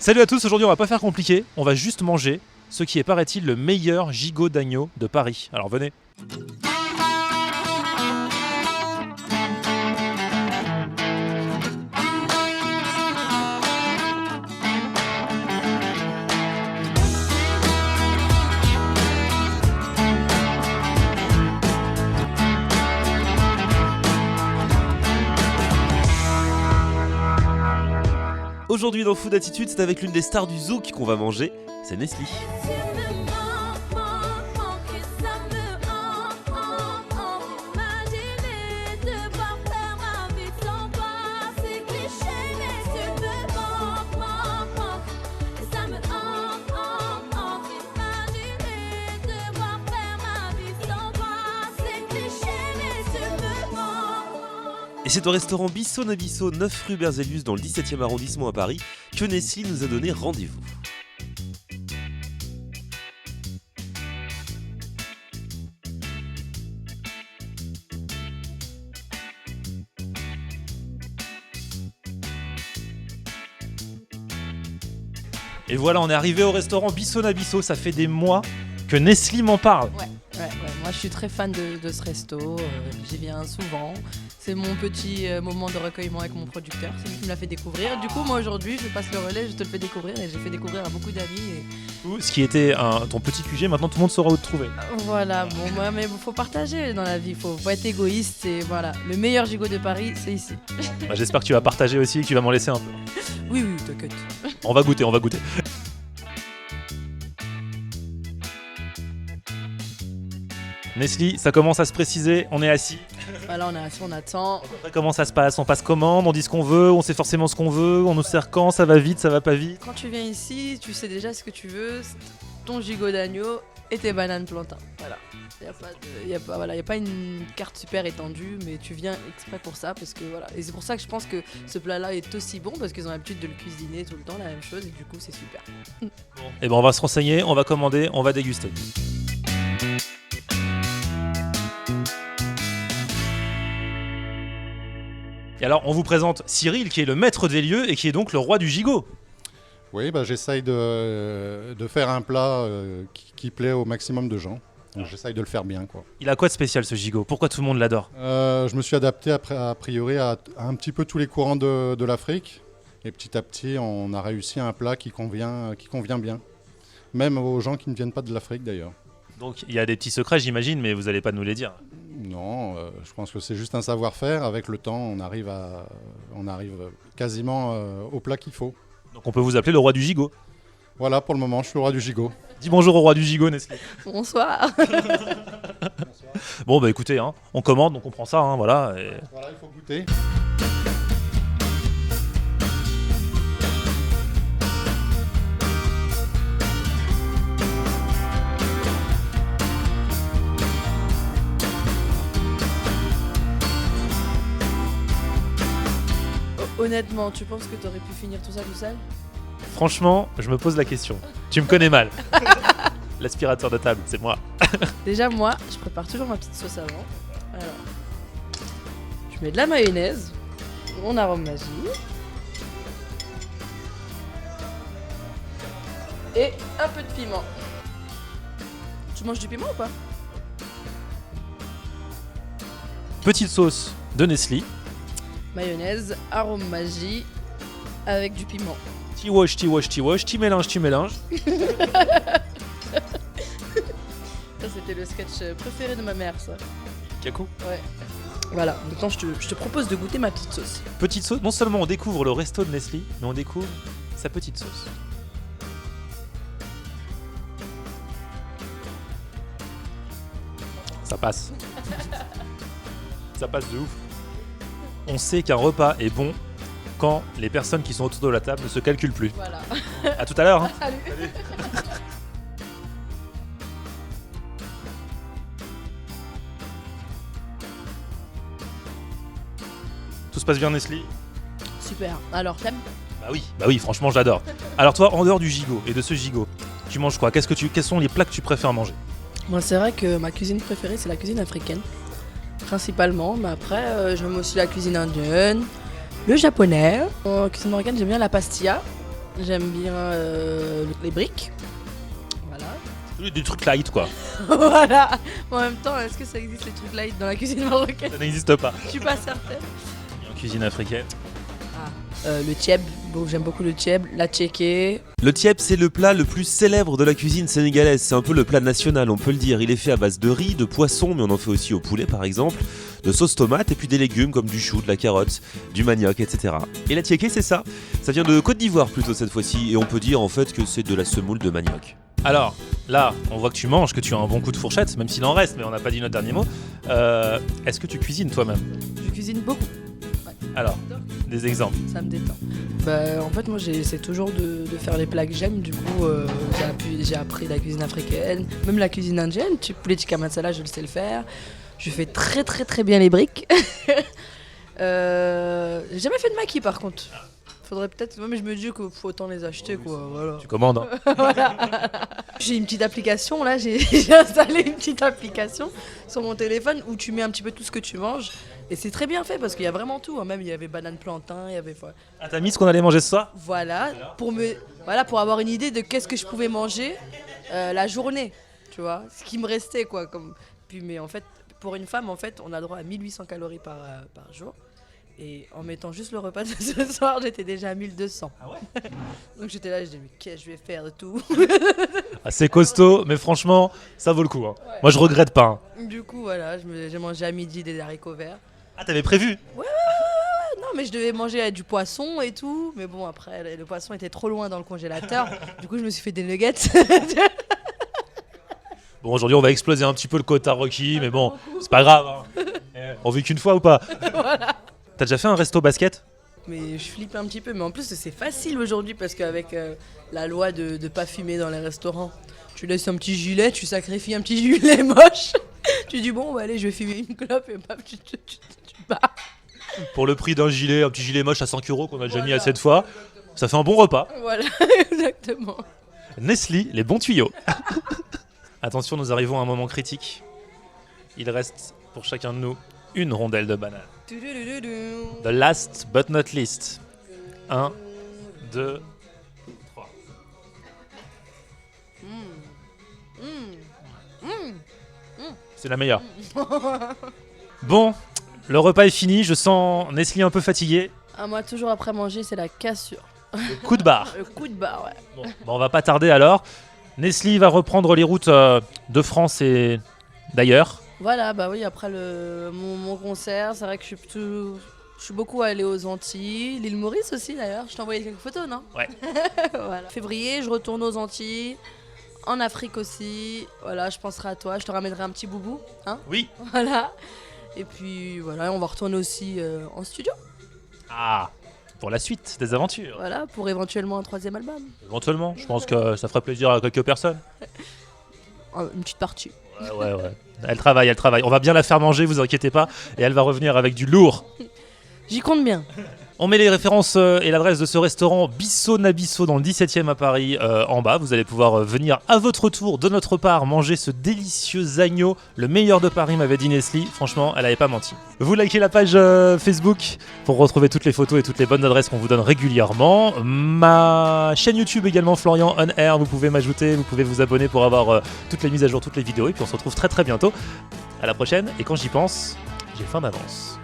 Salut à tous, aujourd'hui on va pas faire compliqué, on va juste manger ce qui est paraît-il le meilleur gigot d'agneau de Paris. Alors venez. Aujourd'hui dans Food Attitude, c'est avec l'une des stars du zouk qu'on va manger, c'est Nestlé. Et c'est au restaurant Bissau Nabisso, 9 rue Berzelius dans le 17e arrondissement à Paris que Nestlé nous a donné rendez-vous. Et voilà, on est arrivé au restaurant Bissau Nabisso, ça fait des mois que Nestlé m'en parle. Ouais. Moi je suis très fan de ce resto, j'y viens souvent. C'est mon petit moment de recueillement avec mon producteur, c'est lui qui me l'a fait découvrir. Du coup moi aujourd'hui je passe le relais, je te le fais découvrir et j'ai fait découvrir à beaucoup d'amis. Ce qui était ton petit QG, maintenant tout le monde saura où te trouver. Voilà, bon moi mais faut partager dans la vie, faut être égoïste et voilà. Le meilleur gigot de Paris c'est ici. Bah, j'espère que tu vas partager aussi et que tu vas m'en laisser un peu. Oui, t'inquiète. On va goûter. Nestlé, ça commence à se préciser, on est assis. Voilà, on est assis, on attend. Après, comment ça se passe? On passe commande, on dit ce qu'on veut, on sait forcément ce qu'on veut, on nous sert quand, ça va vite, ça va pas vite. Quand tu viens ici, tu sais déjà ce que tu veux, ton gigot d'agneau et tes bananes plantains. Voilà. Il n'y a pas une carte super étendue, mais tu viens exprès pour ça, parce que voilà. Et c'est pour ça que je pense que ce plat-là est aussi bon, parce qu'ils ont l'habitude de le cuisiner tout le temps, la même chose, et du coup c'est super. Et ben on va se renseigner, on va commander, on va déguster. Et alors on vous présente Cyril qui est le maître des lieux et qui est donc le roi du gigot. Oui, j'essaye de faire un plat qui plaît au maximum de gens. Donc, j'essaye de le faire bien, quoi. Il a quoi de spécial ce gigot? Pourquoi tout le monde l'adore? Je me suis adapté a priori à un petit peu tous les courants de l'Afrique. Et petit à petit, on a réussi un plat qui convient bien. Même aux gens qui ne viennent pas de l'Afrique d'ailleurs. Donc il y a des petits secrets j'imagine, mais vous n'allez pas nous les dire. Non, je pense que c'est juste un savoir-faire. Avec le temps, on arrive quasiment au plat qu'il faut. Donc on peut vous appeler le roi du gigot. Voilà, pour le moment, je suis le roi du gigot. Dis bonjour au roi du gigot, Nestlé. Bonsoir. Bon bah écoutez, on commande, donc on prend ça, voilà. Et... Voilà, il faut goûter. Honnêtement, tu penses que t'aurais pu finir tout ça tout seul? Franchement, je me pose la question. Tu me connais mal. L'aspirateur de table, c'est moi. Déjà, moi, je prépare toujours ma petite sauce avant. Alors, je mets de la mayonnaise, mon arôme magie. Et un peu de piment. Tu manges du piment ou pas? Petite sauce de Nestlé. Mayonnaise, arôme magie, avec du piment. T-wash, tu mélanges. Ça, c'était le sketch préféré de ma mère, ça. Kakou. Ouais. Voilà, maintenant je te propose de goûter ma petite sauce. Petite sauce, non seulement on découvre le resto de Nestlé, mais on découvre sa petite sauce. Ça passe. Ça passe de ouf. On sait qu'un repas est bon quand les personnes qui sont autour de la table ne se calculent plus. Voilà. À tout à l'heure. Salut. Tout se passe bien, Nestlé? Super. Alors, t'aimes? Bah oui, franchement, j'adore. Alors toi, en dehors du gigot et de ce gigot, tu manges quoi? Quels sont les plats que tu préfères manger? Moi, c'est vrai que ma cuisine préférée, c'est la cuisine africaine. Principalement, mais après, j'aime aussi la cuisine indienne, le japonais. En cuisine marocaine, j'aime bien la pastilla. J'aime bien les briques. Voilà. Des trucs light, quoi. Voilà. En même temps, est-ce que ça existe les trucs light dans la cuisine marocaine? Ça n'existe pas. Je suis pas certaine. En cuisine africaine. Le tieb, bon, j'aime beaucoup le tieb, la tchéké. Le tiep, c'est le plat le plus célèbre de la cuisine sénégalaise. C'est un peu le plat national, on peut le dire. Il est fait à base de riz, de poisson, mais on en fait aussi au poulet par exemple, de sauce tomate et puis des légumes comme du chou, de la carotte, du manioc, etc. Et la tchéké, c'est ça. Ça vient de Côte d'Ivoire plutôt cette fois-ci, et on peut dire en fait que c'est de la semoule de manioc. Alors, là, on voit que tu manges, que tu as un bon coup de fourchette, même s'il en reste, mais on n'a pas dit notre dernier mot. Est-ce que tu cuisines toi-même? Je cuisine beaucoup. Alors, des exemples. Ça me détend. En fait, moi, j'essaie toujours de faire les plats que j'aime. Du coup, j'ai appris la cuisine africaine, même la cuisine indienne. Poulet tikka masala, je le sais le faire. Je fais très très très bien les briques. J'ai jamais fait de maquis par contre. Faudrait peut-être. Mais je me dis qu'il faut autant les acheter, quoi. Voilà. Tu commandes, hein. Voilà. J'ai une petite application là, j'ai installé une petite application sur mon téléphone où tu mets un petit peu tout ce que tu manges et c'est très bien fait parce qu'il y a vraiment tout, hein. Même il y avait banane plantain, il y avait Ah, t'as mis ce qu'on allait manger ce soir? voilà pour avoir une idée de qu'est-ce que je pouvais manger la journée, tu vois, ce qui me restait quoi comme mais en fait pour une femme en fait, on a droit à 1800 calories par jour. Et en mettant juste le repas de ce soir, j'étais déjà à 1200. Ah ouais? Donc j'étais là, je disais, mais qu'est-ce que je vais faire de tout? Ah, c'est costaud, mais franchement, ça vaut le coup, hein. Ouais. Moi, je regrette pas, hein. Du coup, voilà, j'ai mangé à midi des haricots verts. Ah, t'avais prévu? Non, mais je devais manger du poisson et tout. Mais bon, après, le poisson était trop loin dans le congélateur. Du coup, je me suis fait des nuggets. Bon, aujourd'hui, on va exploser un petit peu le quota Rocky, mais bon, c'est pas grave, hein. On vit qu'une fois ou pas? Voilà. T'as déjà fait un resto basket? Mais je flippe un petit peu. Mais en plus, c'est facile aujourd'hui parce qu'avec la loi de pas fumer dans les restaurants, tu laisses un petit gilet, tu sacrifies un petit gilet moche. Tu dis, bon, bah, allez, je vais fumer une clope et paf, tu pars. Pour le prix d'un gilet, un petit gilet moche à 5 € qu'on a déjà mis Voilà. assez de fois, ça fait un bon repas. Voilà, exactement. Nestlé, les bons tuyaux. Attention, nous arrivons à un moment critique. Il reste pour chacun de nous une rondelle de banane. The last but not least. 1, 2, 3. C'est la meilleure. Bon, le repas est fini. Je sens Nestlé un peu fatigué. Ah, moi, toujours après manger, c'est la cassure. Coup de barre. Le coup de barre, ouais. Bon, on va pas tarder alors. Nestlé va reprendre les routes de France et d'ailleurs. Voilà, bah oui, après mon concert, c'est vrai que je suis beaucoup allée aux Antilles, l'île Maurice aussi d'ailleurs. Je t'ai envoyé quelques photos, non? Ouais. Voilà. Février, je retourne aux Antilles, en Afrique aussi. Voilà, je penserai à toi, je te ramènerai un petit boubou, hein? Oui. Voilà. Et puis voilà, on va retourner aussi en studio. Ah, pour la suite des aventures. Voilà, pour éventuellement un 3e album. Éventuellement, je pense que ça ferait plaisir à quelques personnes. Une petite partie. Ouais. Elle travaille. On va bien la faire manger, vous inquiétez pas. Et elle va revenir avec du lourd. J'y compte bien. On met les références et l'adresse de ce restaurant Bisso Nabisso dans le 17e à Paris en bas. Vous allez pouvoir venir à votre tour de notre part manger ce délicieux agneau. Le meilleur de Paris m'avait dit Nestlé. Franchement, elle n'avait pas menti. Vous likez la page Facebook pour retrouver toutes les photos et toutes les bonnes adresses qu'on vous donne régulièrement. Ma chaîne YouTube également, Florian On Air. Vous pouvez m'ajouter, vous pouvez vous abonner pour avoir toutes les mises à jour, toutes les vidéos. Et puis on se retrouve très très bientôt. À la prochaine. Et quand j'y pense, j'ai faim d'avance.